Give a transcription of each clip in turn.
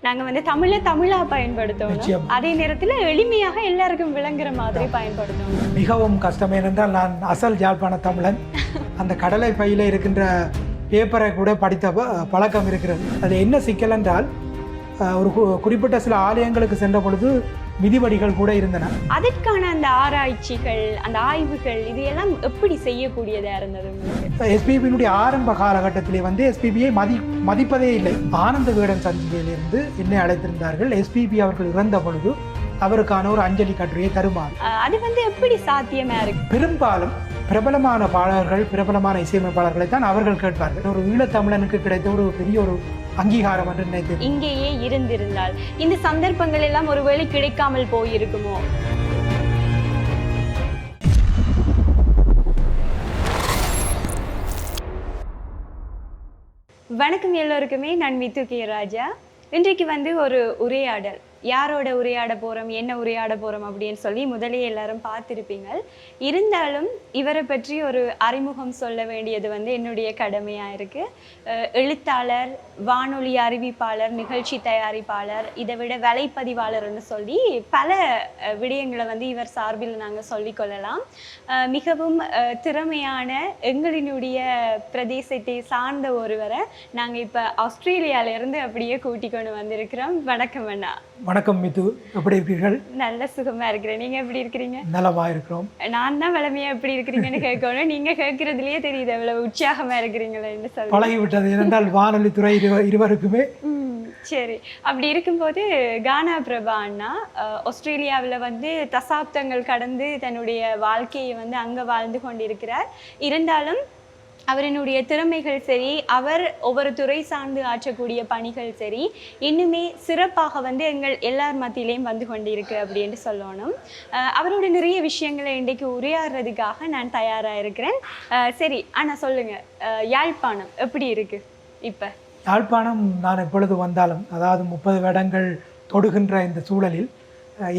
நாங்கள் வந்து தமிழாக பயன்படுத்தணும், அதே நேரத்தில் எளிமையாக எல்லாருக்கும் விளங்குற மாதிரி பயன்படுத்தணும். மிகவும் கஷ்டம். ஏனென்றால் நான் அசல் யாழ்ப்பாண தமிழன். அந்த கடலை பையில் இருக்கின்ற பேப்பரை கூட படித்த பழக்கம் இருக்கிறது. அது என்ன சிக்கல் என்றால், ஒரு குறிப்பிட்ட சில ஆலயங்களுக்கு சென்ற பொழுது மிதிவடிகள் கூட இருந்தன. அதற்கான அந்த ஆராய்ச்சிகள், அந்த ஆய்வுகள், இது எல்லாம் எப்படி செய்யக்கூடியதாக இருந்தது? எஸ்பிபியினுடைய ஆரம்ப காலகட்டத்திலே வந்து எஸ்பிபியை மதிப்பதே இல்லை. ஆனந்த விகடன் சஞ்சிகையிலிருந்து என்னை அழைத்திருந்தார்கள். எஸ்பிபி அவர்கள் இறந்த பொழுது அவருக்கான ஒரு அஞ்சலி கட்டுரையை தருமாறு. அது வந்து எப்படி சாத்தியமா இருக்கு? பெரும்பாலும் பிரபலமான பாடகர்கள், பிரபலமான இசையமைப்பாளர்களை தான் அவர்கள் கேட்பார்கள். ஒரு ஈழத்தமிழனுக்கு கிடைத்த ஒரு பெரிய ஒரு அங்கீகாரம் என்று நினைத்தேன். இங்கேயே இருந்திருந்தால் இந்த சந்தர்ப்பங்கள் எல்லாம் ஒருவேளை கிடைக்காமல் போயிருக்குமோ? வணக்கம் எல்லோருக்குமே, நான் மித்து கே ராஜா. இன்றைக்கு வந்து ஒரு உரையாடல், யாரோட உரையாட போகிறோம், என்ன உரையாட போகிறோம் அப்படின்னு சொல்லி முதலே எல்லாரும் பார்த்துருப்பீங்க. இருந்தாலும் இவரை பற்றி ஒரு அறிமுகம் சொல்ல வேண்டியது வந்து என்னுடைய கடமையாக இருக்குது. எழுத்தாளர், வானொலி அறிவிப்பாளர், நிகழ்ச்சி தயாரிப்பாளர், இதை விட வலைப்பதிவாளர்னு சொல்லி பல விடயங்களை வந்து இவர் சார்பில் நாங்கள் சொல்லிக்கொள்ளலாம். மிகவும் திறமையான, எங்களினுடைய பிரதேசத்தை சார்ந்த ஒருவரை நாங்கள் இப்போ ஆஸ்திரேலியாவிலேருந்து அப்படியே கூட்டிக் கொண்டு வந்திருக்கிறோம். வணக்கம் அண்ணா. வணக்கம் மித்து, எப்படி இருக்கிறீர்கள்? நல்ல சுகமா இருக்கிறேன். நீங்க எப்படி இருக்கிறீங்க? நலமா இருக்கிறோம். நான் தான் வளமையா எப்படி இருக்கிறீங்கன்னு கேட்கணும். நீங்க கேட்கறதுலயே தெரியுது எவ்வளவு உற்சாகமா இருக்கிறீங்களேன்னு சொல்லி. பழகிவிட்டது. ஏனென்றால் வானொலி துறை இருவருக்குமே. சரி, அப்படி இருக்கும்போது கானா பிரபா அண்ணா ஆஸ்திரேலியாவில் வந்து தசாப்தங்கள் கடந்து தன்னுடைய வாழ்க்கையை வந்து அங்கே வாழ்ந்து கொண்டிருக்கிறார். இருந்தாலும் அவரினுடைய திறமைகள் சரி, அவர் ஒவ்வொரு துறை சார்ந்து ஆற்றக்கூடிய பணிகள் சரி, இன்னுமே சிறப்பாக வந்து எங்கள் எல்லார் மத்தியிலையும் வந்து கொண்டிருக்கு அப்படின்னு சொல்லணும். அவரோட நிறைய விஷயங்களை இன்றைக்கு உரையாடுறதுக்காக நான் தயாராக இருக்கிறேன். சரி ஆனால் சொல்லுங்கள், யாழ்ப்பாணம் எப்படி இருக்குது இப்போ? யாழ்ப்பாணம் நான் எப்பொழுது வந்தாலும், அதாவது 30 வருடங்கள் தொடுகின்ற இந்த சூழலில்,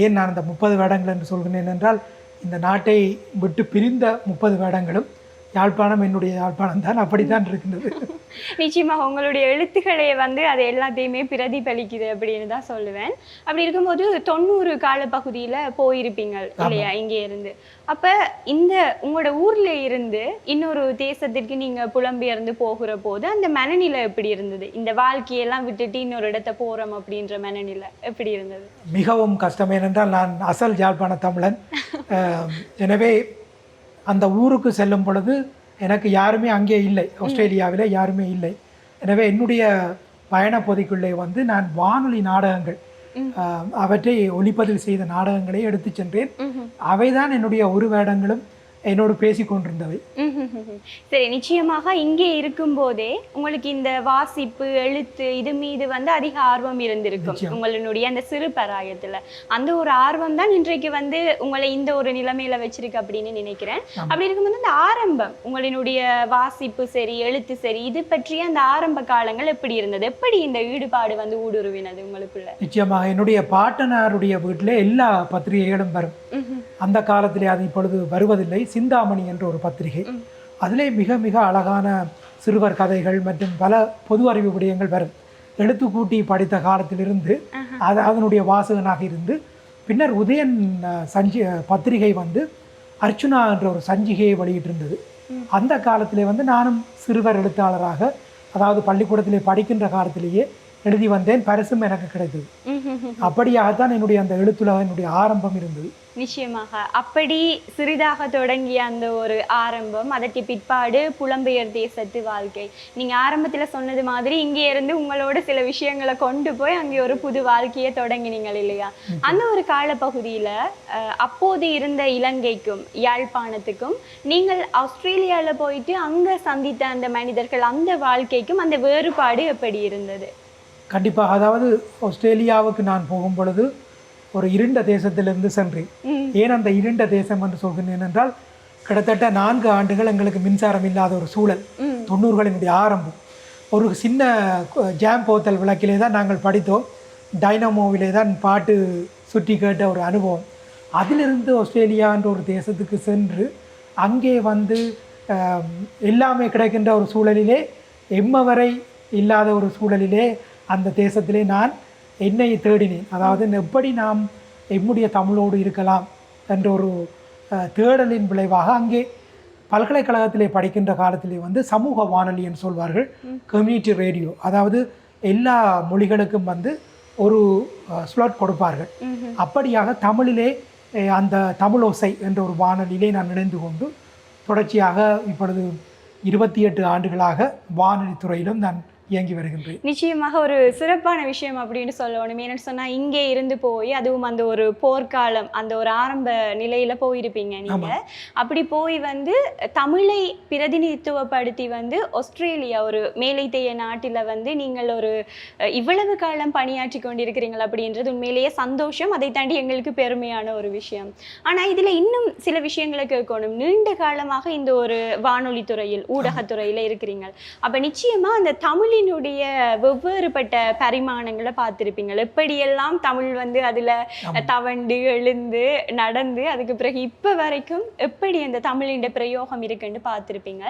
ஏன் நான் இந்த 30 வருடங்கள் என்று சொல்கிறேன் என்றால், இந்த நாட்டை விட்டு பிரிந்த 30 வருடங்களும் யாழ்ப்பாணம் என்னுடைய யாழ்ப்பாணம் தான். அப்படித்தான் இருக்கின்றது. நிச்சயமாக உங்களுடைய எழுத்துக்களை வந்து அது எல்லாத்தையுமே பிரதிபலிக்குது அப்படின்னு தான் சொல்லுவேன். அப்படி இருக்கும்போது 90 காலப்பகுதியில் போயிருப்பீங்க இல்லையா இங்கே இருந்து? அப்போ இந்த உங்களோட ஊரில் இருந்து இன்னொரு தேசத்திற்கு நீங்கள் புலம்பெயர்ந்து போகிற போது அந்த மனநிலை எப்படி இருந்தது? இந்த வாழ்க்கையெல்லாம் விட்டுட்டு இன்னொரு இடத்த போகிறோம் அப்படின்ற மனநிலை எப்படி இருந்தது? மிகவும் கஷ்டம். ஏனென்றால் நான் அசல் யாழ்ப்பாண தமிழன். எனவே அந்த ஊருக்கு செல்லும் பொழுது எனக்கு யாருமே அங்கே இல்லை, ஆஸ்திரேலியாவில் யாருமே இல்லை. எனவே என்னுடைய பயண பொதிக்குள்ளே வந்து நான் வானொலி நாடகங்கள், அவற்றை ஒளிப்பதிவு செய்த நாடகங்களை எடுத்து சென்றேன். அவைதான் என்னுடைய ஒரு வேடங்களும் என்னோடு பேசி கொண்டிருந்தவை. சரி, நிச்சயமாக இங்கே இருக்கும்போதே உங்களுக்கு இந்த வாசிப்பு, எழுத்து இது மீது வந்து அதிக ஆர்வம் இருந்திருக்கும் உங்களுடைய அந்த சிறு பராயத்துல. அந்த ஒரு ஆர்வம் தான் இன்றைக்கு வந்து உங்களை இந்த ஒரு நிலைமையில வச்சிருக்கு அப்படின்னு நினைக்கிறேன். அப்படி இருக்கும்போது அந்த ஆரம்பம், உங்களினுடைய வாசிப்பு சரி, எழுத்து சரி, இது பற்றிய அந்த ஆரம்ப காலங்கள் எப்படி இருந்தது? எப்படி இந்த ஈடுபாடு வந்து ஊடுருவினது உங்களுக்குள்ள? நிச்சயமாக என்னுடைய பாட்டனாருடைய வீட்டில் எல்லா பத்திரிகைகளும் வரும். அந்த காலத்திலே அது இப்பொழுது வருவதில்லை. சிந்தாமணி என்ற ஒரு பத்திரிகை, அதிலே மிக மிக அழகான சிறுவர் கதைகள் மற்றும் பல பொது அறிவு விடயங்கள் வரும். எழுத்து கூட்டி படித்த காலத்திலிருந்து அதனுடைய வாசகனாக இருந்து, பின்னர் உதயன் பத்திரிகை வந்து அர்ச்சுனா என்ற ஒரு சஞ்சிகையை வெளியிட்டிருந்தது. அந்த காலத்திலே வந்து நானும் சிறுவர் எழுத்தாளராக, அதாவது பள்ளிக்கூடத்திலே படிக்கின்ற காலத்திலேயே எழுதி வந்தேன். பரிசும் எனக்கு கிடைத்தது. அப்படியாகத்தான் என்னுடைய அந்த எழுத்துலக என்னுடைய ஆரம்பம் இருந்தது. நிச்சயமாக அப்படி சிறிதாக தொடங்கிய அந்த ஒரு ஆரம்பம், அதற்கு பிற்பாடு புலம்பெயர் தேசத்து வாழ்க்கை. நீங்கள் ஆரம்பத்தில் சொன்னது மாதிரி இங்கே இருந்து உங்களோட சில விஷயங்களை கொண்டு போய் அங்கே ஒரு புது வாழ்க்கையை தொடங்கினீங்கள் இல்லையா? அந்த ஒரு காலப்பகுதியில் அப்போது இருந்த இலங்கைக்கும் யாழ்ப்பாணத்துக்கும் நீங்கள் ஆஸ்திரேலியாவில் போயிட்டு அங்கே சந்தித்த அந்த மனிதர்கள், அந்த வாழ்க்கைக்கும் அந்த வேறுபாடு எப்படி இருந்தது? கண்டிப்பாக. அதாவது ஆஸ்திரேலியாவுக்கு நான் போகும் பொழுது ஒரு இருண்ட தேசத்திலிருந்து சென்றேன். ஏன் அந்த இருண்ட தேசம் என்று சொல்கிறேன் என்றால், கிட்டத்தட்ட 4 ஆண்டுகள் எங்களுக்கு மின்சாரம் இல்லாத ஒரு சூழல். 90களினுடைய ஆரம்பம். ஒரு சின்ன ஜாம் போத்தல் விளக்கிலே தான் நாங்கள் படித்தோம். டைனமோவிலே தான் பாட்டு சுற்றி கேட்ட ஒரு அனுபவம். அதிலிருந்து ஆஸ்திரேலியான்ற ஒரு தேசத்துக்கு சென்று அங்கே வந்து எல்லாமே கிடைக்கின்ற ஒரு சூழலிலே, எம்மவரை இல்லாத ஒரு சூழலிலே அந்த தேசத்திலே நான் என்னை தேடினேன். அதாவது எப்படி நாம் எம்முடைய தமிழோடு இருக்கலாம் என்ற ஒரு தேடலின் விளைவாக அங்கே பல்கலைக்கழகத்திலே படிக்கின்ற காலத்திலே வந்து சமூக வானொலி என்று சொல்வார்கள், கம்யூனிட்டி ரேடியோ. அதாவது எல்லா மொழிகளுக்கும் வந்து ஒரு ஸ்லாட் கொடுப்பார்கள். அப்படியாக தமிழிலே அந்த தமிழோசை என்ற ஒரு வானொலியிலே நான் இணைந்து கொண்டு தொடர்ச்சியாக இப்பொழுது 28 ஆண்டுகளாக வானொலி துறையிலும் நான் இயங்கி வருகின்றேன். நிச்சயமாக ஒரு சிறப்பான விஷயம் அப்படின்னு சொல்லணும். ஏன்னு சொன்னால் இங்கே இருந்து போய் அதுவும் அந்த ஒரு போர்க்காலம் அந்த ஒரு ஆரம்ப நிலையில் போயிருப்பீங்க நீங்கள். அப்படி போய் வந்து தமிழை பிரதிநிதித்துவப்படுத்தி வந்து ஆஸ்திரேலியா ஒரு மேலைத்தேய நாட்டில் வந்து நீங்கள் ஒரு இவ்வளவு காலம் பணியாற்றி கொண்டிருக்கிறீங்களா அப்படின்றது உண்மையிலேயே சந்தோஷம். அதை தாண்டி எங்களுக்கு பெருமையான ஒரு விஷயம். ஆனால் இதில் இன்னும் சில விஷயங்களை கேட்கணும். நீண்ட காலமாக இந்த ஒரு வானொலி துறையில் ஊடகத்துறையில் இருக்கிறீங்க. அப்போ நிச்சயமாக அந்த தமிழினுடைய வெவ்வேறுபட்ட பரிமாணங்களை பார்த்துருப்பீங்க. எப்படியெல்லாம் தமிழ் வந்து அதில் தவண்டு எழுந்து நடந்து அதுக்கு பிறகு இப்போ வரைக்கும் எப்படி அந்த தமிழின் பிரயோகம் இருக்குன்னு பார்த்துருப்பீங்க.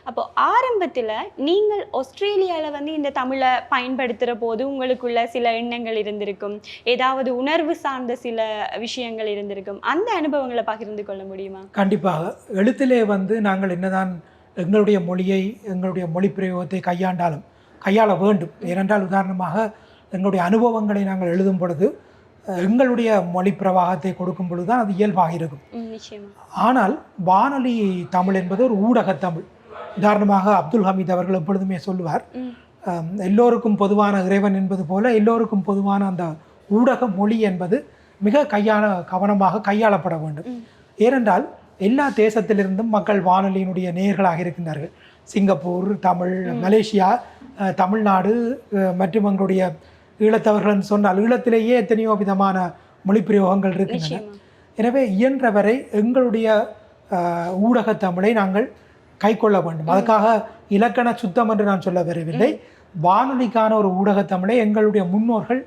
அப்போ ஆரம்பத்தில் நீங்கள் ஆஸ்திரேலியாவில் வந்து இந்த தமிழை பயன்படுத்துகிற போது உங்களுக்குள்ள சில எண்ணங்கள் இருந்திருக்கும், ஏதாவது உணர்வு சார்ந்த சில விஷயங்கள் இருந்திருக்கும். அந்த அனுபவங்களை பகிர்ந்து கொள்ள முடியுமா? கண்டிப்பாக. எழுத்திலே வந்து நாங்கள் என்னதான் எங்களுடைய மொழியை எங்களுடைய மொழி பிரயோகத்தை கையாள வேண்டும். ஏனென்றால் உதாரணமாக எங்களுடைய அனுபவங்களை நாங்கள் எழுதும் பொழுது எங்களுடைய மொழி பிரவாகத்தை கொடுக்கும் பொழுது தான் அது இயல்பாக இருக்கும். ஆனால் வானொலி தமிழ் என்பது ஒரு ஊடகத்தமிழ். உதாரணமாக அப்துல் ஹமீத் அவர்கள் எப்பொழுதுமே சொல்லுவார், எல்லோருக்கும் பொதுவான இறைவன் என்பது போல எல்லோருக்கும் பொதுவான அந்த ஊடக மொழி என்பது மிக கவனமாக கையாளப்பட வேண்டும். ஏனென்றால் எல்லா தேசத்திலிருந்தும் மக்கள் வானொலியினுடைய நேயர்களாக இருக்கின்றார்கள். சிங்கப்பூர், தமிழ், மலேசியா, தமிழ்நாடு மற்றும் எங்களுடைய ஈழத்தவர்கள் சொன்னால் ஈழத்திலேயே எத்தனையோ விதமான மொழி பிரயோகங்கள் இருக்கின்றன. எனவே இயன்றவரை எங்களுடைய ஊடகத்தமிழை நாங்கள் கை கொள்ள வேண்டும். அதுக்காக இலக்கண சுத்தம் என்று நான் சொல்ல வரவில்லை. வானொலிக்கான ஒரு ஊடகத்தமிழை எங்களுடைய முன்னோர்கள்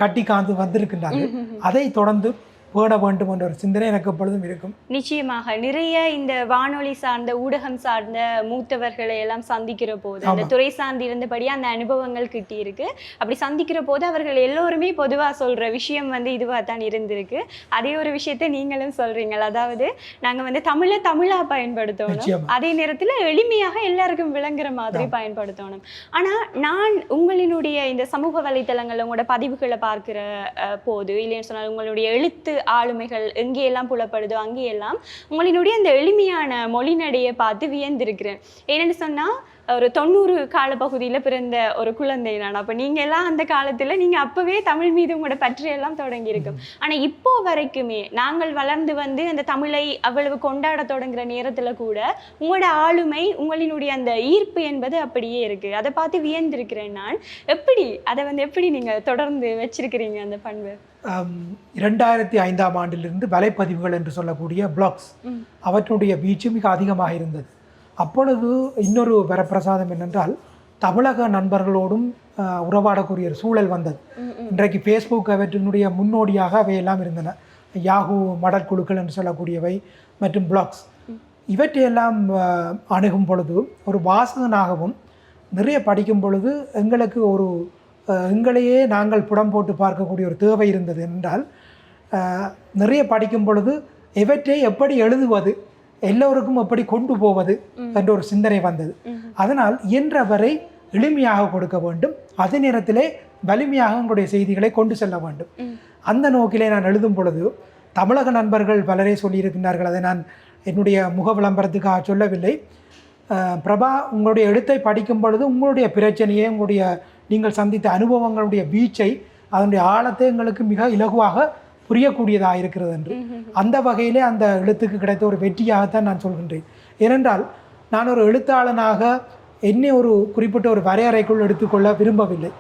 கட்டி காந்து வந்திருக்கின்றார்கள். அதை தொடர்ந்து போட வேண்டும் என்ற ஒரு சிந்தனை எனக்கு எப்பொழுதும் இருக்கும். நிச்சயமாக நிறைய இந்த வானொலி சார்ந்த ஊடகம் சார்ந்த மூத்தவர்களை எல்லாம் சந்திக்கிற போது அந்த துறை சார்ந்து இருந்தபடியே அந்த அனுபவங்கள் கிட்டி இருக்கு. அப்படி சந்திக்கிற போது அவர்கள் எல்லோருமே பொதுவாக சொல்ற விஷயம் வந்து இதுவாக தான் இருந்திருக்கு. அதே ஒரு விஷயத்தை நீங்களும் சொல்றீங்க. அதாவது நாங்கள் வந்து தமிழா பயன்படுத்தணும், அதே நேரத்தில் எளிமையாக எல்லாருக்கும் விளங்குற மாதிரி பயன்படுத்தணும். ஆனால் நான் உங்களினுடைய இந்த சமூக வலைத்தளங்கள் உங்களோட பதிவுகளை பார்க்கிற போது இல்லைன்னு சொன்னால் உங்களுடைய எழுத்து ஆளுமைகள் எங்கேயெல்லாம் புலப்படுதோ அங்கேயெல்லாம் உங்களினுடைய அந்த எளிமையான மொழிநடையை பார்த்து வியந்திருக்கிறேன். ஏன்னு சொன்னால் ஒரு 90 காலப்பகுதியில் பிறந்த ஒரு குழந்தை நான். அப்போ நீங்கள் எல்லாம் அந்த காலத்தில் நீங்கள் அப்போவே தமிழ் மீது உங்களோட பற்றியெல்லாம் தொடங்கியிருக்கும். ஆனால் இப்போ வரைக்குமே நாங்கள் வளர்ந்து வந்து அந்த தமிழை அவ்வளவு கொண்டாட தொடங்குற நேரத்தில் கூட உங்களோட ஆளுமை உங்களினுடைய அந்த ஈர்ப்பு என்பது அப்படியே இருக்குது. அதை பார்த்து வியந்திருக்கிறேன் நான். அதை வந்து எப்படி நீங்கள் தொடர்ந்து வச்சிருக்கிறீங்க அந்த பண்பு? 2005ஆம் ஆண்டிலிருந்து வலைப்பதிவுகள் என்று சொல்லக்கூடிய பிளாக்ஸ் அவற்றுடைய வீச்சு மிக அதிகமாக இருந்தது. அப்பொழுது இன்னொரு வரப்பிரசாதம் என்னென்றால் தமிழக நண்பர்களோடும் உறவாடக்கூடிய சூழல் வந்தது. இன்றைக்கு ஃபேஸ்புக் அவற்றினுடைய முன்னோடியாக அவையெல்லாம் இருந்தன. யாஹூ மடல் குழுக்கள் என்று சொல்லக்கூடியவை மற்றும் பிளாக்ஸ் இவற்றையெல்லாம் அணுகும் பொழுது ஒரு வாசகனாகவும் நிறைய படிக்கும் பொழுது எங்களுக்கு எங்களையே நாங்கள் புடம் போட்டு பார்க்கக்கூடிய ஒரு தேவை இருந்தது. என்றால் நிறைய படிக்கும் பொழுது இவற்றை எப்படி எழுதுவது, எல்லோருக்கும் எப்படி கொண்டு போவது என்ற ஒரு சிந்தனை வந்தது. அதனால் இயன்றவரை எளிமையாக கொடுக்க வேண்டும், அதே நேரத்திலே வலிமையாக எங்களுடைய செய்திகளை கொண்டு செல்ல வேண்டும். அந்த நோக்கிலே நான் எழுதும் பொழுது தமிழக நண்பர்கள் பலரே சொல்லியிருக்கின்றார்கள். அதை நான் என்னுடைய முக விளம்பரத்துக்காக சொல்லவில்லை. பிரபா, உங்களுடைய எழுத்தை படிக்கும் பொழுது உங்களுடைய பிரச்சனையை நீங்கள் சந்தித்த அனுபவங்களுடைய வீச்சை அதனுடைய ஆழத்தை எங்களுக்கு மிக இலகுவாக புரியக்கூடியதாக இருக்கிறது என்று. அந்த வகையிலே அந்த எழுத்துக்கு கிடைத்த ஒரு வெற்றியாகத்தான் நான் சொல்கின்றேன். ஏனென்றால் நான் ஒரு எழுத்தாளனாக என்னை ஒரு குறிப்பிட்ட ஒரு வரையறைக்குள் எடுத்துக்கொள்ள விரும்பவில்லை.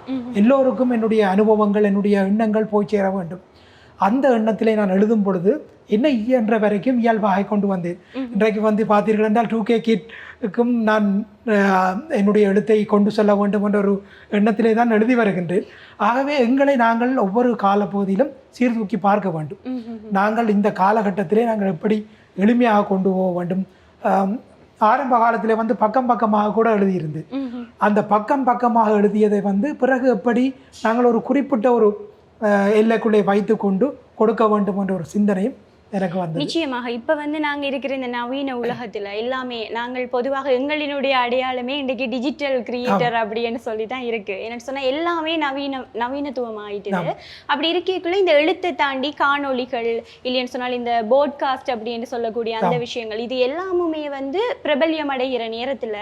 எல்லோருக்கும் என்னுடைய அனுபவங்கள் என்னுடைய எண்ணங்கள் போய் சேர வேண்டும். அந்த எண்ணத்திலே நான் எழுதும் பொழுது என்னை இயன்ற வரைக்கும் இயல்பாக கொண்டு வந்தேன். இன்றைக்கு வந்து பார்த்தீர்கள் என்றால் 2K கிட்க்கும் நான் என்னுடைய எழுத்தை கொண்டு செல்ல வேண்டும் என்ற ஒரு எண்ணத்திலே தான் எழுதி வருகின்றேன். ஆகவே எங்களை நாங்கள் ஒவ்வொரு காலப்பகுதியிலும் சீர்தூக்கி பார்க்க வேண்டும். நாங்கள் இந்த காலகட்டத்திலே நாங்கள் எப்படி எளிமையாக கொண்டு போக வேண்டும். ஆரம்ப காலத்தில் வந்து பக்கம் பக்கமாக கூட எழுதியிருந்து அந்த பக்கம் பக்கமாக எழுதியதை வந்து பிறகு எப்படி நாங்கள் ஒரு குறிப்பிட்ட ஒரு எல்லைக்குள்ளே வைத்து கொண்டு கொடுக்க வேண்டும் என்ற ஒரு சிந்தனையும் எனக்கு வந்து நிச்சயமாக இப்ப வந்து நாங்க இருக்கிற இந்த நவீன உலகத்துல எல்லாமே நாங்கள் பொதுவாக எங்களினுடைய அடையாளமே இன்றைக்கு டிஜிட்டல் கிரியேட்டர் அப்படின்னு சொல்லி தான் இருக்கு என்ன சொன்னா எல்லாமே நவீனத்துவம் ஆயிட்டுது அப்படி இருக்கக்குள்ள இந்த எழுத்தை தாண்டி காணொளிகள் இல்லைன்னு சொன்னால் இந்த போட்காஸ்ட் அப்படின்னு சொல்லக்கூடிய அந்த விஷயங்கள் இது எல்லாமுமே வந்து பிரபல்யம் அடைகிற நேரத்துல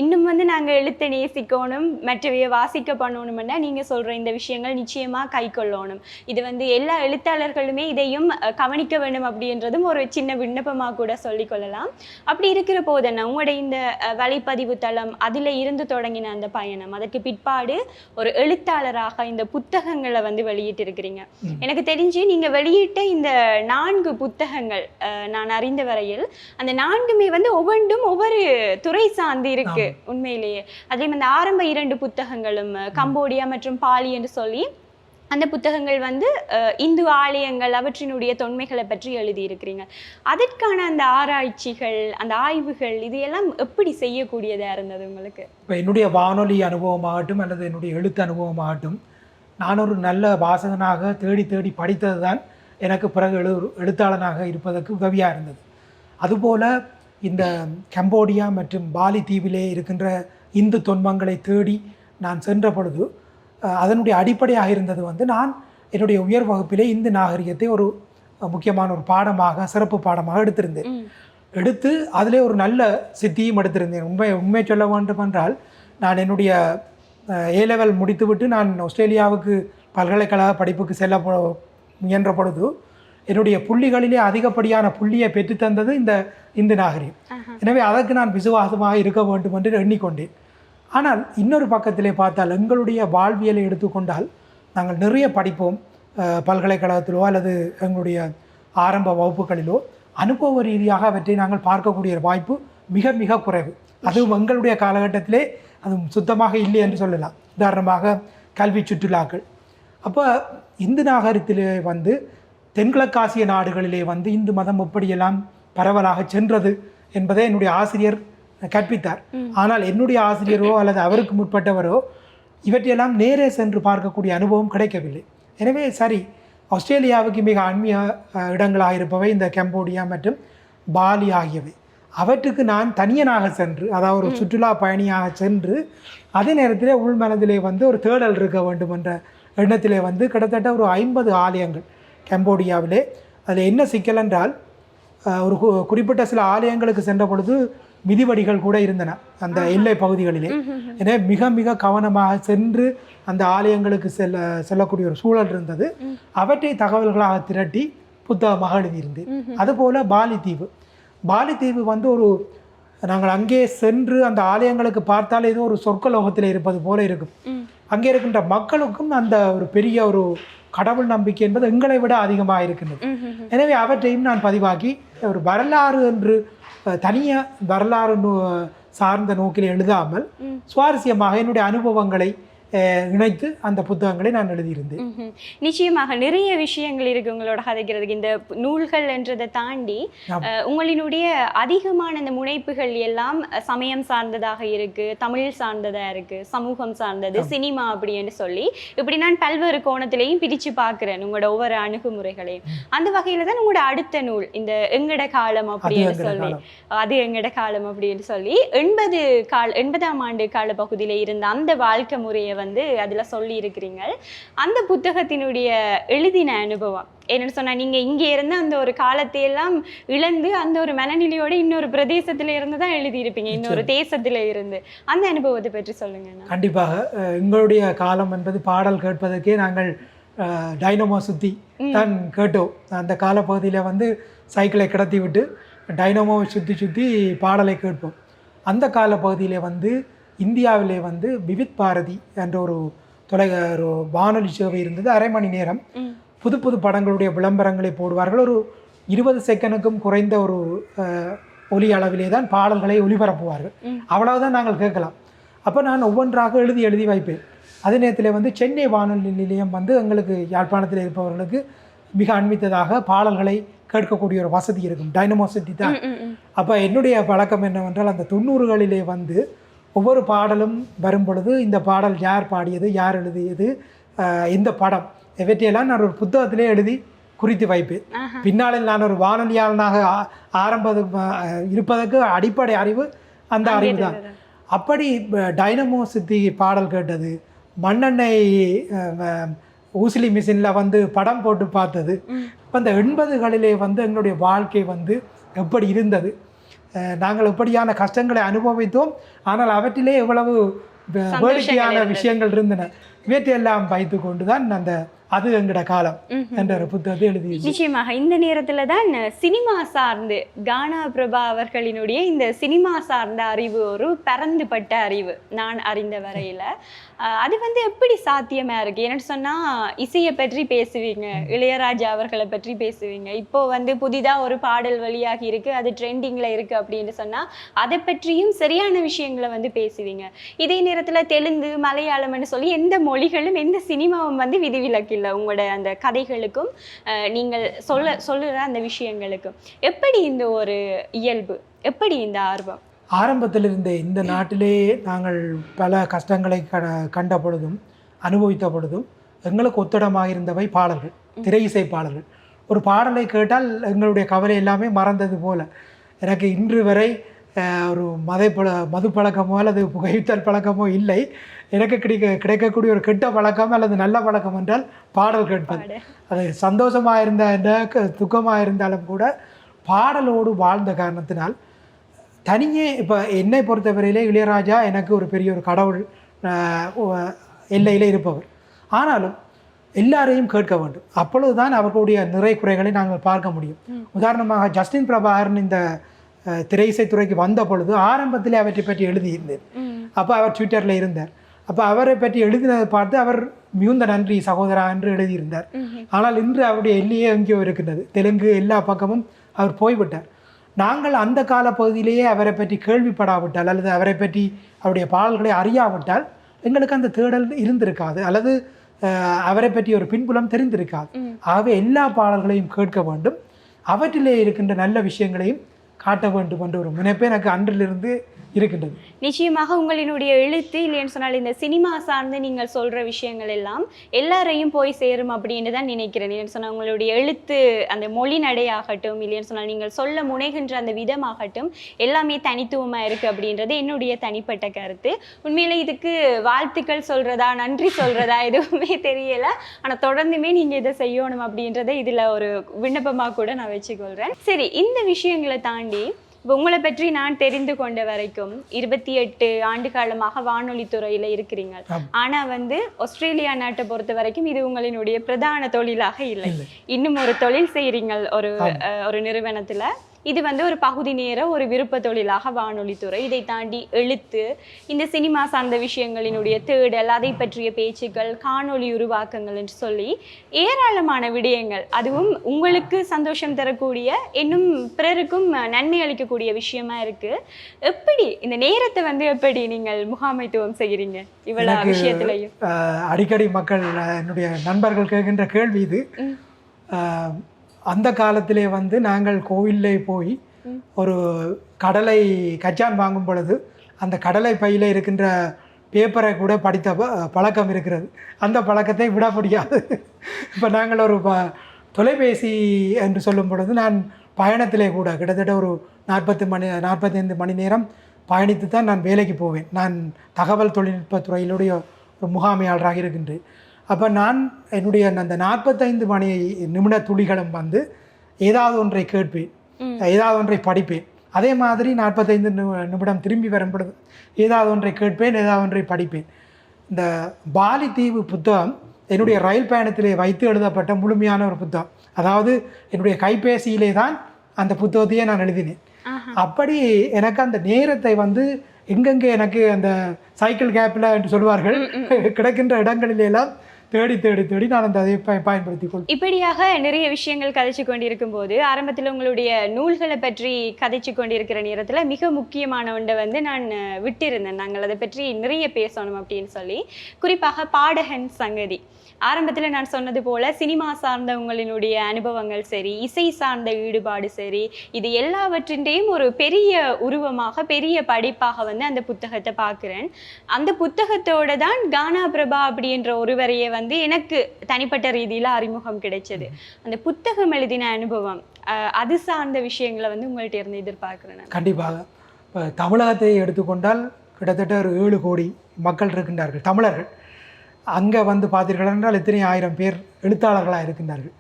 இன்னும் வந்து நாங்க எழுத்தை நேசிக்கணும் மற்றவைய வாசிக்க பண்ணணும்னா நீங்க சொல்ற இந்த விஷயங்கள் நிச்சயமா கை கொள்ளணும் இது வந்து எல்லா எழுத்தாளர்களுமே இதையும் கவனிக்க வேண்டும் அப்படின்றதும் ஒரு சின்ன விண்ணப்பமாக கூட சொல்லிக்கொள்ளலாம் அப்படி இருக்கிற போது உங்களுடைய இந்த வலைப்பதிவு தளம் அதில் இருந்து தொடங்கின அந்த பயணம் அதற்கு பிற்பாடு ஒரு எழுத்தாளராக இந்த புத்தகங்களை வந்து வெளியிட்டு இருக்கிறீங்க எனக்கு தெரிஞ்சு நீங்க வெளியிட்ட இந்த 4 புத்தகங்கள் நான் அறிந்த வரையில் அந்த 4மே வந்து ஒவ்வொன்றும் ஒவ்வொரு துறை சார்ந்து இருக்கு உண்மையிலேயே அதே அந்த ஆரம்ப 2 புத்தகங்களும் கம்போடியா மற்றும் பாலி என்று சொல்லி அந்த புத்தகங்கள் வந்து இந்து ஆலயங்கள் அவற்றினுடைய தொன்மைகளை பற்றி எழுதியிருக்கிறீங்க அதற்கான அந்த ஆராய்ச்சிகள் அந்த ஆய்வுகள் இது எல்லாம் எப்படி செய்யக்கூடியதாக இருந்தது உங்களுக்கு இப்போ என்னுடைய வானொலி அனுபவமாகட்டும் அல்லது என்னுடைய எழுத்து அனுபவமாகட்டும் நான் ஒரு நல்ல வாசகனாக தேடி தேடி படித்தது தான் எனக்கு பிறகு எழுத்தாளனாக இருப்பதற்கு உதவியாக இருந்தது அதுபோல் இந்த கம்போடியா மற்றும் பாலி தீவிலே இருக்கின்ற இந்து தொன்மங்களை தேடி நான் சென்ற பொழுது அதனுடைய அடிப்படையாக இருந்தது வந்து நான் என்னுடைய உயர் வகுப்பிலே இந்து நாகரிகத்தை ஒரு முக்கியமான ஒரு பாடமாக சிறப்பு பாடமாக எடுத்திருந்தேன் எடுத்து அதிலே ஒரு நல்ல சித்தியும் எடுத்திருந்தேன் உண்மை சொல்ல வேண்டும் என்றால் நான் என்னுடைய A-level முடித்துவிட்டு நான் ஆஸ்திரேலியாவுக்கு பல்கலைக்கழக படிப்புக்கு செல்ல முயன்ற பொழுது என்னுடைய புள்ளிகளிலே அதிகப்படியான புள்ளியை பெற்றுத்தந்தது இந்த இந்து நாகரிகம் எனவே அதற்கு நான் விசுவாசமாக இருக்க வேண்டும் என்று எண்ணிக்கொண்டேன் ஆனால் இன்னொரு பக்கத்திலே பார்த்தால் எங்களுடைய வாழ்வியலை எடுத்துக்கொண்டால் நாங்கள் நிறைய படிப்போம் பல்கலைக்கழகத்திலோ அல்லது எங்களுடைய ஆரம்ப வகுப்புகளிலோ அனுபவ ரீதியாக அவற்றை நாங்கள் பார்க்கக்கூடிய வாய்ப்பு மிக மிக குறைவு அதுவும் எங்களுடைய காலகட்டத்திலே அது சுத்தமாக இல்லை என்று சொல்லலாம் உதாரணமாக கல்வி சுற்றுலாக்கள் அப்போ இந்து நாகரிகத்திலே வந்து தென்கிழக்காசிய நாடுகளிலே வந்து இந்து மதம் எப்படியெல்லாம் பரவலாக சென்றது என்பதை என்னுடைய ஆசிரியர் கற்பித்தார் ஆனால் என்னுடைய ஆசிரியரோ அல்லது அவருக்கு முற்பட்டவரோ இவற்றையெல்லாம் நேரே சென்று பார்க்கக்கூடிய அனுபவம் கிடைக்கவில்லை எனவே சரி ஆஸ்திரேலியாவுக்கு மிக ஆன்மீக இடங்களாக இருப்பவை இந்த கம்போடியா மற்றும் பாலி ஆகியவை அவற்றுக்கு நான் தனியனாக சென்று அதாவது ஒரு சுற்றுலா பயணியாக சென்று அதே நேரத்திலே உள்மனதிலே வந்து ஒரு தேடல் இருக்க வேண்டும் என்ற எண்ணத்திலே வந்து கிட்டத்தட்ட ஒரு 50 ஆலயங்கள் கம்போடியாவிலே அதில் என்ன சிக்கல் என்றால் ஒரு குறிப்பிட்ட சில ஆலயங்களுக்கு சென்ற பொழுது மிதிவடிகள் கூட இருந்தன அந்த எல்லை பகுதிகளிலே எனவே மிக மிக கவனமாக சென்று அந்த ஆலயங்களுக்கு செல்லக்கூடிய ஒரு சூழல் இருந்தது அவற்றை தகவல்களாக திரட்டி புத்தகமாக எழுதியிருந்தேன் அதுபோல் பாலி தீவு வந்து ஒரு நாங்கள் அங்கே சென்று அந்த ஆலயங்களுக்கு பார்த்தால் ஏதோ ஒரு சொர்க்கலோகத்தில் இருப்பது போல இருக்கும் அங்கே இருக்கின்ற மக்களுக்கும் அந்த ஒரு பெரிய ஒரு கடவுள் நம்பிக்கை என்பது எங்களை விட அதிகமாக இருக்கின்றது எனவே அவற்றையும் நான் பதிவாக்கி ஒரு வரலாறு என்று தனியாக வரலாறு சார்ந்த நோக்கில் எழுதாமல் சுவாரஸ்யமாக என்னுடைய அனுபவங்களை இணைத்து அந்த புத்தகங்களை நான் எழுதியிருந்தேன் நிச்சயமாக நிறைய விஷயங்கள் இருக்கு உங்களோட கதைக்கிறதுக்கு இந்த நூல்கள் என்றதை தாண்டி உங்களினுடைய அதிகமான இந்த முனைப்புகள் எல்லாம் சமயம் சார்ந்ததாக இருக்கு தமிழ் சார்ந்ததா இருக்கு சமூகம் சார்ந்தது சினிமா அப்படின்னு சொல்லி இப்படி நான் பல்வேறு கோணத்திலையும் பிரிச்சு பார்க்கிறேன் உங்களோட ஒவ்வொரு அணுகுமுறைகளையும் அந்த வகையில தான் உங்களோட அடுத்த நூல் இந்த எங்கட காலம் அப்படின்னு சொல்லி அது எங்கட காலம் அப்படின்னு சொல்லி 80ஆம் ஆண்டு கால பகுதியில இருந்த அந்த வாழ்க்கை முறையை வந்து அதுல சொல்லி இருக்கிறீங்க அந்த புத்தகத்தினுடைய எழுதின அனுபவம் என்னன்னு சொன்னா நீங்க இங்க இருந்து அந்த ஒரு காலத்தை எல்லாம் இழந்து அந்த ஒரு மனநிலையோட இன்னொரு பிரதேசத்துல இருந்து தான் எழுதியிருப்பீங்க இன்னொரு தேசத்துல இருந்து அந்த அனுபவத்தை பற்றி சொல்லுங்க கண்டிப்பாக எங்களுடைய காலம் என்பது பாடல் கேட்பதற்கே நாங்கள் டைனமோ சுத்தி தான் கேட்டோம் அந்த காலப்பகுதியில வந்து சைக்கிளை கிடத்தி விட்டு டைனமோவை சுத்தி பாடலை கேட்போம் அந்த காலப்பகுதியில வந்து இந்தியாவிலே வந்து விவித் பாரதி என்ற ஒரு வானொலி சேவை இருந்தது 1/2 மணி நேரம் புது புது படங்களுடைய விளம்பரங்களை போடுவார்கள் ஒரு 20 செகண்டுக்கும் குறைந்த ஒரு ஒலி அளவிலே தான் பாடல்களை ஒளிபரப்புவார்கள் அவ்வளவுதான் நாங்கள் கேட்கலாம் அப்போ நான் ஒவ்வொன்றாக எழுதி வைப்பேன் அதே நேரத்தில் வந்து சென்னை வானொலி நிலையம் வந்து எங்களுக்கு யாழ்ப்பாணத்தில் இருப்பவர்களுக்கு மிக அண்மித்ததாக பாடல்களை கேட்கக்கூடிய ஒரு வசதி இருக்கும். டைனமோ சிட்டி தான். அப்போ என்னுடைய பழக்கம் என்னவென்றால் அந்த 90களிலே வந்து ஒவ்வொரு பாடலும் வரும் பொழுது இந்த பாடல் யார் பாடியது, யார் எழுதியது, இந்த படம் இவற்றையெல்லாம் நான் ஒரு புத்தகத்திலே எழுதி குறித்து வைப்பேன். பின்னாளில் நான் ஒரு வானொலியாளனாக இருப்பதற்கு அடிப்படை அறிவு அந்த அறிவு தான். அப்படி டைனமோ சிட்டி பாடல் கேட்டது, மண்ணெண்ணெய் ஊசிலி மிஷினில் வந்து படம் போட்டு பார்த்தது. இப்போ இந்த 80களிலே வந்து எங்களுடைய வாழ்க்கை வந்து எப்படி இருந்தது, நாங்கள் எப்படியான கஷ்டங்களை அனுபவித்தோம், ஆனால் அவற்றிலே எவ்வளவு வேடிக்கையான விஷயங்கள் இருந்தன, இவற்றையெல்லாம் வைத்து கொண்டு தான் அந்த அது எங்கட காலம் என்ற ஒரு புத்தகத்தை எழுதி. நிச்சயமாக இந்த நேரத்துல தான் சினிமா சார்ந்து கானா பிரபா அவர்களினுடைய இந்த சினிமா சார்ந்த அறிவு ஒரு பரந்துபட்ட அறிவு நான் அறிந்த வரையில அது வந்து எப்படி சாத்தியமா இருக்கு. என்னன்னு சொன்னா இசையை பற்றி பேசுவீங்க, இளையராஜா அவர்களை பற்றி பேசுவீங்க, இப்போ வந்து புதிதா ஒரு பாடல் வழியாகி இருக்கு, அது ட்ரெண்டிங்ல இருக்கு அப்படின்னு சொன்னா அதை பற்றியும் சரியான விஷயங்களை வந்து பேசுவீங்க. இதே நேரத்துல தெலுங்கு, மலையாளம்னு சொல்லி எந்த மொழிகளும் எந்த சினிமாவும் வந்து விதிவிலக்கு இல்லை உங்களோட அந்த கதைகளுக்கும் நீங்கள் சொல்லுற அந்த விஷயங்களுக்கும். எப்படி இந்த ஒரு இயல்பு, எப்படி இந்த ஆர்வம்? ஆரம்பத்தில் இருந்த இந்த நாட்டிலே நாங்கள் பல கஷ்டங்களை கண்ட பொழுதும் அனுபவித்த பொழுதும் எங்களுக்கு ஒத்தடமாக இருந்தவை பாடல்கள், திரை இசை பாடல்கள். ஒரு பாடலை கேட்டால் எங்களுடைய கவலை எல்லாமே மறந்தது போல. எனக்கு இன்று வரை ஒரு மது பழக்கமோ அல்லது புகைத்தல் பழக்கமோ இல்லை. எனக்கு கிடைக்கக்கூடிய ஒரு கெட்ட பழக்கம் அல்லது நல்ல பழக்கம் என்றால் பாடல் கேட்பது. அது சந்தோஷமாக இருந்தால் துக்கமாக இருந்தாலும் கூட பாடலோடு வாழ்ந்த காரணத்தினால் தனியே இப்போ என்னை பொறுத்தவரையிலே இளையராஜா எனக்கு ஒரு பெரிய ஒரு கடவுள் எல்லையில் இருப்பவர். ஆனாலும் எல்லாரையும் கேட்க வேண்டும், அப்பொழுதுதான் அவர்களுடைய நிறை குறைகளை நாங்கள் பார்க்க முடியும். உதாரணமாக ஜஸ்டின் பிரபாகரன் இந்த திரை இசைத்துறைக்கு வந்த பொழுது ஆரம்பத்திலே அவற்றை பற்றி எழுதியிருந்தேன். அப்போ அவர் ட்விட்டரில் இருந்தார். அப்போ அவரை பற்றி எழுதினதை பார்த்து அவர் மிகுந்த நன்றி சகோதரா என்று எழுதியிருந்தார். ஆனால் இன்று அவருடைய எல்லையே எங்கேயோ இருக்கின்றது, தெலுங்கு எல்லா பக்கமும் அவர் போய்விட்டார். நாங்கள் அந்த கால பகுதியிலேயே அவரை பற்றி கேள்விப்படாவிட்டால் அல்லது அவரை பற்றி அவருடைய பாடல்களை அறியாவிட்டால் எங்களுக்கு அந்த தேடல் இருந்திருக்காது, அல்லது அவரை பற்றி ஒரு பின்புலம் தெரிந்திருக்காது. ஆகவே எல்லா பாடல்களையும் கேட்க வேண்டும், அவற்றிலே இருக்கின்ற நல்ல விஷயங்களையும் காட்ட வேண்டும் என்ற ஒரு முனைப்பே எனக்கு அன்றிலிருந்து இருக்கின்றது. நிச்சயமாக உங்களினுடைய எழுத்து இல்லைன்னு சொன்னால் இந்த சினிமா சார்ந்து நீங்கள் சொல்கிற விஷயங்கள் எல்லாம் எல்லாரையும் போய் சேரும் அப்படின்னு தான் நினைக்கிறேன். இல்லைன்னு சொன்னால் உங்களுடைய எழுத்து அந்த மொழி நடையாகட்டும், இல்லைன்னு சொன்னால் நீங்கள் சொல்ல முனைகின்ற அந்த விதமாகட்டும் எல்லாமே தனித்துவமாக இருக்குது அப்படின்றது என்னுடைய தனிப்பட்ட கருத்து. உண்மையில இதுக்கு வாழ்த்துக்கள் சொல்கிறதா நன்றி சொல்கிறதா எதுவுமே தெரியலை. ஆனால் தொடர்ந்துமே நீங்கள் இதை செய்யணும் அப்படின்றத இதில் ஒரு விண்ணப்பமாக கூட நான் வச்சுக்கொள்கிறேன். சரி, இந்த விஷயங்களை தாண்டி இப்போ உங்களை பற்றி நான் தெரிந்து கொண்ட வரைக்கும் 28 ஆண்டு காலமாக வானொலி துறையில இருக்கிறீங்க. ஆனா வந்து ஆஸ்திரேலியா நாட்டை பொறுத்த வரைக்கும் இது உங்களினுடைய பிரதான தொழிலாக இல்லை. இன்னும் ஒரு தொழில் செய்கிறீங்க ஒரு நிறுவனத்துல. இது வந்து ஒரு பகுதி நேர ஒரு விருப்ப தொழிலாக வானொலி துறை. இதை தாண்டி எழுத்து, இந்த சினிமா சார்ந்த விஷயங்களினுடைய தேடல், அதை பற்றிய பேச்சுக்கள், காணொலி உருவாக்கங்கள் என்று சொல்லி ஏராளமான விடயங்கள், அதுவும் உங்களுக்கு சந்தோஷம் தரக்கூடிய இன்னும் பிறருக்கும் நன்மை அளிக்கக்கூடிய விஷயமா இருக்கு. எப்படி இந்த நேரத்தை வந்து எப்படி நீங்கள் முகாமைத்துவம் செய்கிறீங்க இவ்வளவு விஷயத்திலையும்? அடிக்கடி மக்கள் என்னுடைய நண்பர்கள் கேட்கின்ற கேள்வி இது. அந்த காலத்திலே வந்து நாங்கள் கோவிலில் போய் ஒரு கடலை கச்சான் வாங்கும் பொழுது அந்த கடலை பையில் இருக்கின்ற பேப்பரை கூட படித்த பழக்கம் இருக்கிறது. அந்த பழக்கத்தை விட முடியாது. இப்போ நாங்கள் ஒரு தொலைபேசி என்று சொல்லும் பொழுது நான் பயணத்திலே கூட கிட்டத்தட்ட ஒரு 45 மணி நேரம் பயணித்து தான் நான் வேலைக்கு போவேன். நான் தகவல் தொழில்நுட்பத்துறையிலுடைய ஒரு முகாமையாளராக இருக்கின்றேன். அப்போ நான் என்னுடைய அந்த 45 நிமிட துளிகளும் வந்து ஏதாவது ஒன்றை கேட்பேன், ஏதாவது ஒன்றை படிப்பேன். அதே மாதிரி 45 நிமிடம் திரும்பி வரும்பொழுது ஏதாவது ஒன்றை கேட்பேன், ஏதாவது ஒன்றை படிப்பேன். இந்த பாலி தீவு புத்தகம் என்னுடைய ரயில் பயணத்திலே வைத்து எழுதப்பட்ட முழுமையான ஒரு புத்தகம். அதாவது என்னுடைய கைபேசியிலே தான் அந்த புத்தகத்தையே நான் எழுதினேன். அப்படி எனக்கு அந்த நேரத்தை வந்து எங்கெங்கே எனக்கு அந்த சைக்கிள் கேப்பில் என்று சொல்வார்கள் கிடைக்கின்ற இடங்களிலெல்லாம் தேடி தேடி தேடி நான் அந்த அதை பயன்படுத்திக் கொள்வேன். இப்படியாக நிறைய விஷயங்கள் கதைச்சு கொண்டிருக்கும் போது ஆரம்பத்தில் உங்களுடைய நூல்களை பற்றி கதைச்சு கொண்டிருக்கிற நேரத்தில் மிக முக்கியமான ஒன்றை வந்து நான் விட்டிருந்தேன். நாங்கள் அதை பற்றி நிறைய பேசணும் அப்படின்னு சொல்லி, குறிப்பாக பாடகன் சங்கதி. ஆரம்பத்தில் நான் சொன்னது போல சினிமா சார்ந்த உங்களினுடைய அனுபவங்கள் சரி, இசை சார்ந்த ஈடுபாடு சரி, இது எல்லாவற்றின்றையும் ஒரு பெரிய உருவமாக பெரிய படைப்பாக வந்து அந்த புத்தகத்தை பார்க்குறேன். அந்த புத்தகத்தோட தான் கானா பிரபா அப்படின்ற ஒருவரையே வந்து எனக்கு தனிப்பட்ட ரீதியில் அறிமுகம் கிடைச்சது. அந்த புத்தகம் எழுதின அனுபவம் அது சார்ந்த விஷயங்களை வந்து உங்கள்கிட்ட இருந்து எதிர்பார்க்குறேன். கண்டிப்பாக. இப்போ தமிழகத்தை எடுத்துக்கொண்டால் கிட்டத்தட்ட ஒரு 7 கோடி மக்கள் இருக்கின்றார்கள், தமிழர்கள். அங்கே வந்து பார்த்தீர்கள் என்றால் எத்தனை ஆயிரம் பேர் எழுத்தாளர்களாக இருக்கின்றார்கள்.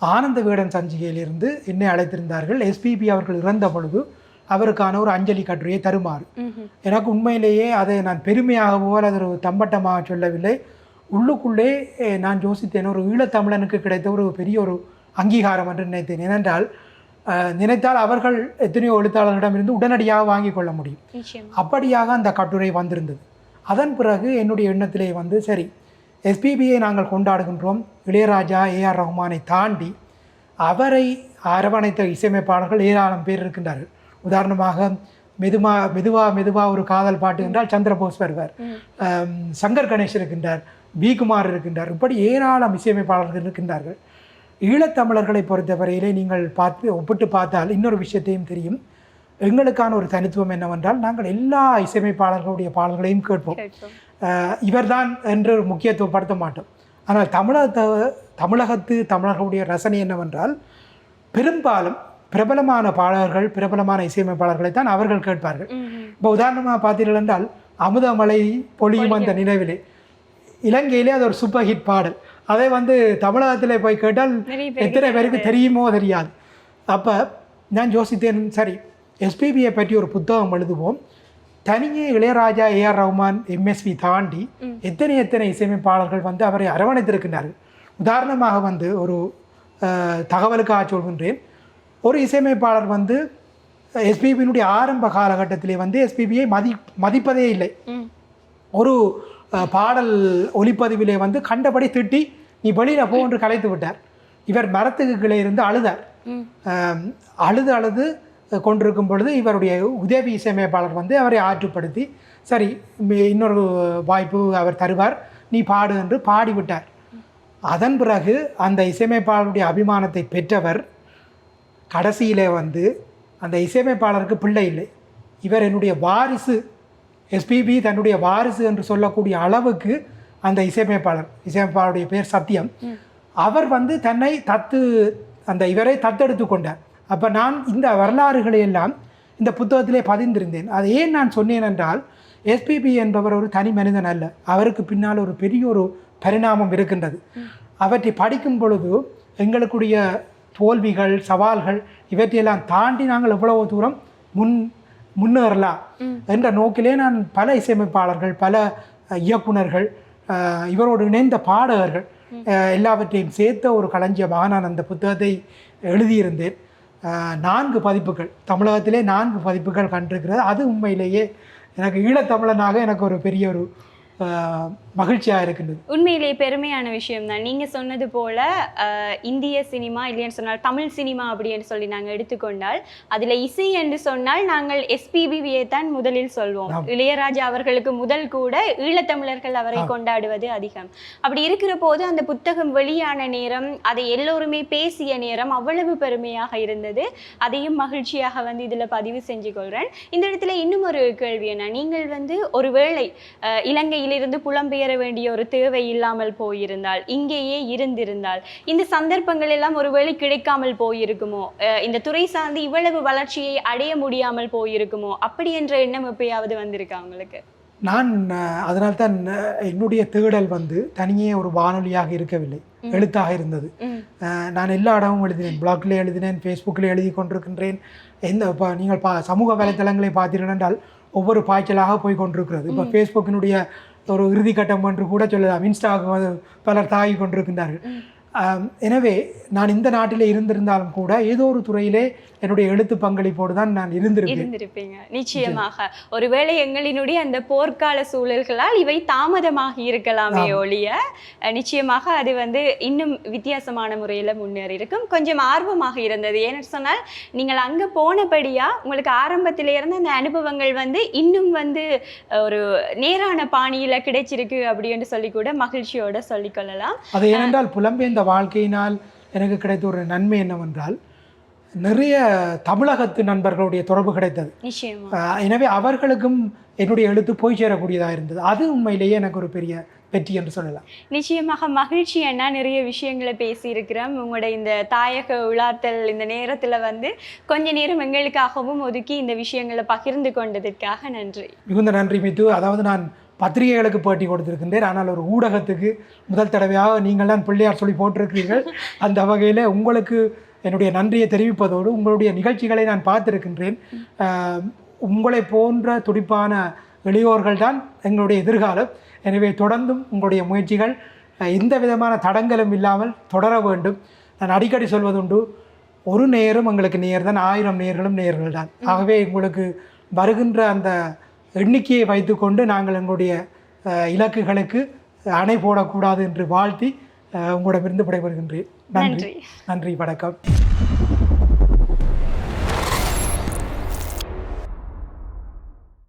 ஆனந்த விகடன் சஞ்சிகையிலிருந்து என்னை அழைத்திருந்தார்கள். எஸ்பிபி அவர்கள் இறந்த பொழுது அவருக்கான ஒரு அஞ்சலி கட்டுரையை தருமாறு. எனக்கு உண்மையிலேயே அதை நான் பெருமையாகவோ அல்லது ஒரு தம்பட்டமாக சொல்லவில்லை. உள்ளுக்குள்ளே நான் யோசித்தேன், ஒரு ஈழத்தமிழனுக்கு கிடைத்த ஒரு பெரிய ஒரு அங்கீகாரம் என்று நினைத்தேன். ஏனென்றால் நினைத்தால் அவர்கள் எத்தனையோ எழுத்தாளர்களிடமிருந்து உடனடியாக வாங்கி கொள்ள முடியும். அப்படியாக அந்த கட்டுரை வந்திருந்தது. அதன் பிறகு என்னுடைய எண்ணத்திலே வந்து சரி, எஸ்பிபியை நாங்கள் கொண்டாடுகின்றோம், இளையராஜா, ஏஆர் ரஹ்மானை தாண்டி அவரை அரவணைத்த இசையமைப்பாளர்கள் ஏராளம் பேர் இருக்கின்றார்கள். உதாரணமாக மெதுவா ஒரு காதல் பாட்டு என்றால் சந்திரபோஸ் வருவார், சங்கர் கணேஷ் இருக்கின்றார், பி குமார் இருக்கின்றார், இப்படி ஏராளம் இசையமைப்பாளர்கள் இருக்கின்றார்கள். ஈழத்தமிழர்களை பொறுத்தவரையிலே நீங்கள் ஒப்பிட்டு பார்த்தால் இன்னொரு விஷயத்தையும் தெரியும். எங்களுக்கான ஒரு தனித்துவம் என்னவென்றால் நாங்கள் எல்லா இசையமைப்பாளர்களுடைய பாடல்களையும் கேட்போம். இவர்தான் என்று முக்கியத்துவப்படுத்த மாட்டோம். ஆனால் தமிழகத்து தமிழர்களுடைய ரசனை என்னவென்றால் பெரும்பாலும் பிரபலமான பாடல்கள், பிரபலமான இசையமைப்பாளர்களை தான் அவர்கள் கேட்பார்கள். இப்போ உதாரணமாக பார்த்தீர்கள் என்றால் அமுதமலை பொழியும் அந்த நினைவிலே, இலங்கையிலே அது ஒரு சூப்பர் ஹிட் பாடல். அதை வந்து தமிழகத்தில் போய் கேட்டால் எத்தனை பேருக்கு தெரியுமோ தெரியாது. அப்போ நான் யோசித்தேன், சரி எஸ்பிபியை பற்றி ஒரு புத்தகம் எழுதுவோம். தனியே இளையராஜா, ஏஆர் ரஹ்மான், எம்எஸ்வி தாண்டி எத்தனை இசையமைப்பாளர்கள் வந்து அவரை அரவணைத்திருக்கின்றார்கள். உதாரணமாக வந்து ஒரு தகவலுக்காக சொல்கின்றேன். ஒரு இசையமைப்பாளர் வந்து எஸ்பிபியினுடைய ஆரம்ப காலகட்டத்திலே வந்து எஸ்பிபியை மதிப்பதே இல்லை. ஒரு பாடல் ஒலிப்பதிவிலே வந்து கண்டபடி திட்டி நீ வெளியில் போ என்று கலைத்து விட்டார். இவர் மரத்துக்கு கீழே இருந்து அழுதார். அழுது கொண்டிருக்கும் பொழுது இவருடைய உதவி இசையமைப்பாளர் வந்து அவரை ஆற்றுப்படுத்தி சரி இன்னொரு வாய்ப்பு அவர் தருவார், நீ பாடு என்று பாடிவிட்டார். அதன் பிறகு அந்த இசையமைப்பாளருடைய அபிமானத்தை பெற்றவர் கடைசியிலே வந்து அந்த இசையமைப்பாளருக்கு பிள்ளை இல்லை, இவர் என்னுடைய வாரிசு, எஸ்பிபி தன்னுடைய வாரிசு என்று சொல்லக்கூடிய அளவுக்கு அந்த இசையமைப்பாளருடைய பேர் சத்யம், அவர் வந்து தன்னை இவரை தத்தெடுத்து கொண்டார். அப்போ நான் இந்த வரலாறுகளை எல்லாம் இந்த புத்தகத்திலே பதிந்திருந்தேன். அதை ஏன் நான் சொன்னேன் என்றால் எஸ்பிபி என்பவர் ஒரு தனி மனிதன் அல்ல, அவருக்கு பின்னால் ஒரு பெரிய ஒரு பரிணாமம் இருக்கின்றது. அவற்றை படிக்கும் பொழுது எங்களுக்குடைய தோல்விகள், சவால்கள் இவற்றையெல்லாம் தாண்டி நாங்கள் எவ்வளவு தூரம் முன்னேறலாம் என்ற நோக்கிலே நான் பல இசையமைப்பாளர்கள், பல இயக்குனர்கள், இவரோடு இணைந்த பாடகர்கள் எல்லாவற்றையும் சேர்த்த ஒரு களஞ்சியமாக நான் அந்த புத்தகத்தை எழுதியிருந்தேன். 4 பதிப்புகள், தமிழகத்திலே 4 பதிப்புகள் கண்டிருக்கிறது. அது உண்மையிலேயே எனக்கு ஈழத்தமிழனாக எனக்கு ஒரு பெரிய ஒரு மகிழ்ச்சியாக இருக்கின்றது. உண்மையிலேயே பெருமையான விஷயம் தான். நீங்கள் சொன்னது போல இந்திய சினிமா இல்லைன்னு சொன்னால் தமிழ் சினிமா அப்படின்னு சொல்லி நாங்கள் எடுத்துக்கொண்டால் அதில் இசை என்று சொன்னால் நாங்கள் எஸ்பிபியை தான் முதலில் சொல்வோம். இளையராஜா அவர்களுக்கு முதல் கூட ஈழத்தமிழர்கள் அவரை கொண்டாடுவது அதிகம். அப்படி இருக்கிற போது அந்த புத்தகம் வெளியான நேரம், அதை எல்லோருமே பேசிய நேரம் அவ்வளவு பெருமையாக இருந்தது. அதையும் மகிழ்ச்சியாக வந்து இதில் பதிவு செஞ்சு கொள்கிறேன். இந்த இடத்துல இன்னும் ஒரு கேள்வி என்ன, நீங்கள் வந்து ஒருவேளை இலங்கையில் இருந்து புலம்பெயர வேண்டிய ஒரு தேவை இல்லாமல் போயிருந்தால், இங்கேயே இருந்திருந்தால், இந்த சந்தர்ப்பங்கள் எல்லாம் ஒருவேளை கிடைக்காமல் போயிருக்குமோ, இந்த துறை சார்ந்து இவ்வளவு வளர்ச்சியை அடைய முடியாமல் போயிருக்குமோ, அப்படி என்ற எண்ணம் எப்பயாவது வந்திருக்கா உங்களுக்கு? நான் அதனால்தான் என்னுடைய தேடல் வந்து தனியே ஒரு வானொலியாக இருக்கவில்லை, எழுத்தாக இருந்தது. நான் எல்லா இடமும் எழுதினேன், பிளாக்ல எழுதினேன், ஃபேஸ்புக்கில் எழுதி கொண்டிருக்கின்றேன். நீங்கள் சமூக வலைத்தளங்களை பார்த்தீர்கள் என்றால் ஒவ்வொரு பாய்ச்சலாக போய் கொண்டிருக்கிறது. இப்போ ஃபேஸ்புக்கினுடைய ஒரு இறுதி கட்டம் என்று கூட சொல்லலாம், இன்ஸ்டாவுக்கு பலர் தாங்கி கொண்டிருக்கின்றார்கள். எனவே நான் இந்த நாட்டிலே இருந்திருந்தாலும் கூட ஏதோ ஒரு துறையிலே என்னுடைய எழுத்து பங்களிப்போடு தான் நான் இருந்திருப்பீங்க. நிச்சயமாக. ஒருவேளை எங்களினுடைய அந்த போர்க்கால சூழல்களால் இவை தாமதமாகி இருக்கலாமே ஒழிய நிச்சயமாக அது வந்து இன்னும் வித்தியாசமான முறையில் முன்னேறி இருக்கும். கொஞ்சம் ஆர்வமாக இருந்தது. ஏன்னு சொன்னால் நீங்கள் அங்கே போனபடியா உங்களுக்கு ஆரம்பத்தில இருந்து அந்த அனுபவங்கள் வந்து இன்னும் வந்து ஒரு நேரான பாணியில் கிடைச்சிருக்கு அப்படின்னு சொல்லி கூட மகிழ்ச்சியோட சொல்லிக்கொள்ளலாம். அது ஏனென்றால் புலம்பெயர்ந்த வாழ்க்கையினால் எனக்கு கிடைத்த ஒரு நன்மை என்னவென்றால் நிறைய தமிழகத்து நண்பர்களுடைய தொடர்பு கிடைத்தது. எனவே அவர்களுக்கும் என்னுடைய எழுத்து போய் சேரக்கூடியதாக இருந்தது. அது உண்மையிலேயே எனக்கு ஒரு பெரிய வெற்றி என்று சொல்லலாம். நிச்சயமாக மகிழ்ச்சி அண்ணா. நிறைய விஷயங்களை பேசியிருக்கிறோம். உங்களோட இந்த தாயக உலாத்தல் இந்த நேரத்தில் வந்து கொஞ்ச நேரம் எங்களுக்காகவும் ஒதுக்கி இந்த விஷயங்களை பகிர்ந்து கொண்டதற்காக நன்றி. மிகுந்த நன்றி மித்து. அதாவது நான் பத்திரிகைகளுக்கு பேட்டி கொடுத்திருக்கின்றேன். ஆனால் ஒரு ஊடகத்துக்கு முதல் தடவையாக நீங்கள் தான் பிள்ளையார் சொல்லி போட்டிருக்கிறீர்கள். அந்த வகையில் உங்களுக்கு என்னுடைய நன்றியை தெரிவிப்பதோடு உங்களுடைய நிகழ்ச்சிகளை நான் பார்த்திருக்கின்றேன். உங்களை போன்ற துடிப்பான இளையோர்கள் தான் எங்களுடைய எதிர்காலம். எனவே தொடர்ந்தும் உங்களுடைய முயற்சிகள் எந்த விதமான தடங்களும் இல்லாமல் தொடர வேண்டும். நான் அடிக்கடி சொல்வதுண்டு, ஒரு நேரம் எங்களுக்கு நேர் தான், 1000 நேர்களும் நேர்கள் தான். ஆகவே உங்களுக்கு வருகின்ற அந்த எண்ணிக்கையை வைத்துக்கொண்டு நாங்கள் எங்களுடைய இலக்குகளுக்கு அணை போடக்கூடாது என்று வாழ்த்தி உங்களிடமிருந்து விடைபெறுகின்றேன். நன்றி. நன்றி. வணக்கம்.